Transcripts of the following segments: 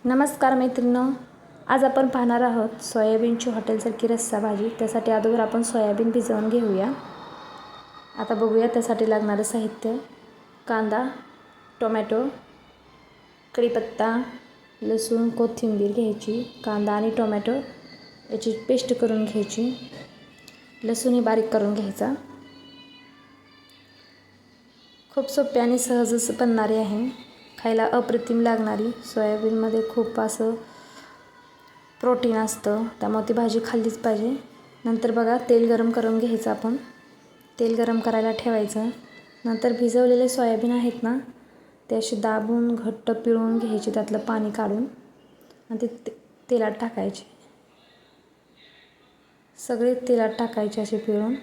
नमस्कार मैत्रिणींनो, आज आपण पाहणार आहोत सोयाबीनची हॉटेलसारखी रस्सा भाजी। त्यासाठी अगोदर आपण सोयाबीन भिजवून घेऊया। आता बघूया त्यासाठी लागणारे साहित्य। कांदा, टोमॅटो, कढीपत्ता, लसूण, कोथिंबीर घ्यायची। कांदा आणि टोमॅटो याची पेस्ट करून घ्यायची। लसूण बारीक करून घ्यायचा। खूप सोपे आणि सहज बनणारे आहे। खायला अप्रतिम लागणारी। सोयाबीनमध्ये खूप असं प्रोटीन असतं, त्यामुळे ती भाजी खाल्लीच पाहिजे। नंतर बघा तेल गरम करून घ्यायचं। आपण तेल गरम करायला ठेवायचं। नंतर भिजवलेले सोयाबीन आहेत ना, ते असे दाबून घट्ट पिळून घ्यायचे, त्यातलं पाणी काढून आणि ते तेलात टाकायचे। सगळे तेलात टाकायचे असे पिळून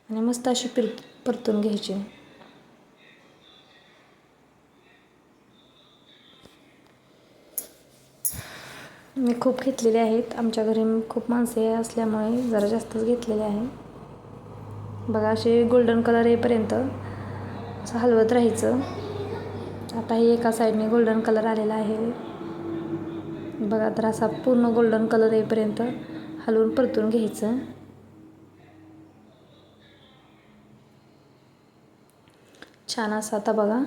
आणि मस्त अशी परतून घ्यायची। मी खूप घेतलेले आहेत। आमच्या घरी खूप माणसे असल्यामुळे जरा जास्तच घेतलेले आहे। बघा असे गोल्डन कलर येईपर्यंत हलवत राहायचं। आता हे एका साईडने गोल्डन कलर आलेला आहे बघा। तर असा पूर्ण गोल्डन कलर येईपर्यंत हलवून परतून घ्यायचं। छान असं आता बघा।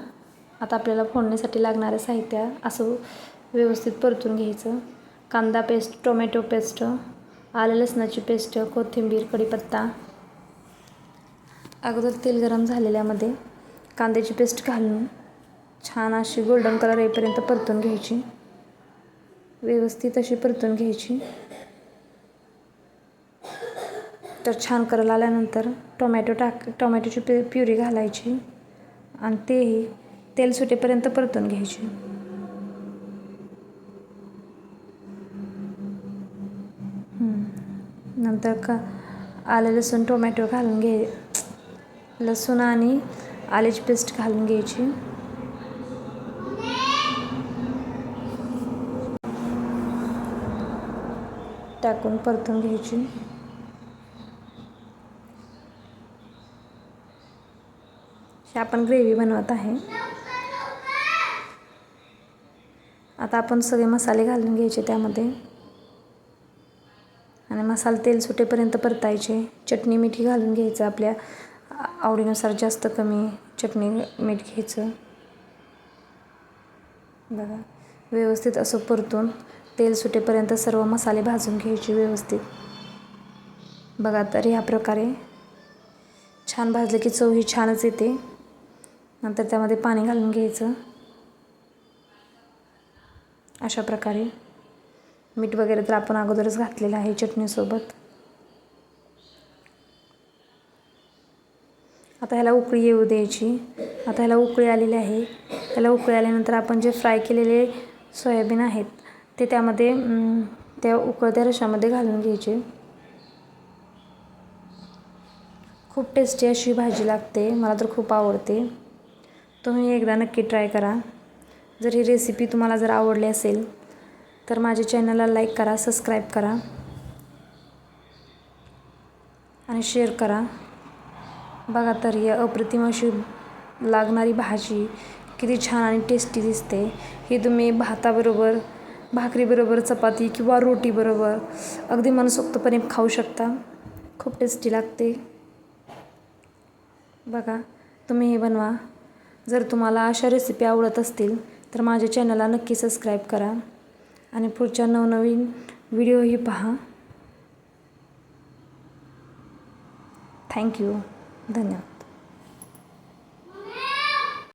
आता आपल्याला फोडणीसाठी लागणारे साहित्य असं व्यवस्थित परतून घ्यायचं। कांदा पेस्ट, टोमॅटो पेस्ट, आलं लसणाची पेस्ट, कोथिंबीर, कढीपत्ता। अगोदर तेल गरम झालेल्यामध्ये कांद्याची पेस्ट घालून छान अशी गोल्डन कलर येईपर्यंत परतून घ्यायची। व्यवस्थित अशी परतून घ्यायची। तर छान कलर आल्यानंतर टोमॅटोची प्युरी घालायची आणि तेही तेल सुटेपर्यंत परतून घ्यायची। नंतर आलं लसूण टोमॅटो घालून लसूण आणि आल्याची पेस्ट घालून घ्यायची। टाकून परतून घ्यायची। हे आपण ग्रेव्ही बनवत आहे। आता आपण सगळे मसाले घालून घ्यायचे त्यामध्ये आणि मसाला तेल सुटेपर्यंत परतायचे। चटणी मीठ घालून घ्यायचं, आपल्या आवडीनुसार जास्त कमी चटणी मीठ घ्यायचं। बघा व्यवस्थित असं परतून तेल सुटेपर्यंत सर्व मसाले भाजून घ्यायचे व्यवस्थित। बघा तर ह्या प्रकारे छान भाजले की चव ही छानच येते। नंतर त्यामध्ये पाणी घालून घ्यायचं अशा प्रकारे। मीठ वगैरे तर आपण अगोदरच घातलेलं आहे चटणीसोबत। आता ह्याला उकळी येऊ द्यायची। आता ह्याला उकळी आलेली आहे। त्याला उकळी आल्यानंतर आपण जे फ्राय केलेले सोयाबीन आहेत ते त्यामध्ये त्या उकळत्या रश्श्यामध्ये घालून घ्यायचे। खूप टेस्टी अशी भाजी लागते, मला तर खूप आवडते। तुम्ही एकदा नक्की ट्राय करा। जर ही रेसिपी तुम्हाला जर आवडली असेल तर माझ्या चॅनलला लाईक करा, सबस्क्राईब करा आणि शेअर करा। बघा तर ही अप्रतिम अशी लागणारी भाजी किती छान आणि टेस्टी दिसते। ही तुम्ही भाताबरोबर, भाकरीबरोबर, चपाती किंवा रोटीबरोबर अगदी मनसोक्तपणे खाऊ शकता। खूप टेस्टी लागते। बघा तुम्ही हे बनवा। जर तुम्हाला अशा रेसिपी आवडत असतील तर माझ्या चॅनलला नक्की सबस्क्राईब करा आणि पुढच्या नवनवीन व्हिडिओही पहा। थँक्यू, धन्यवाद।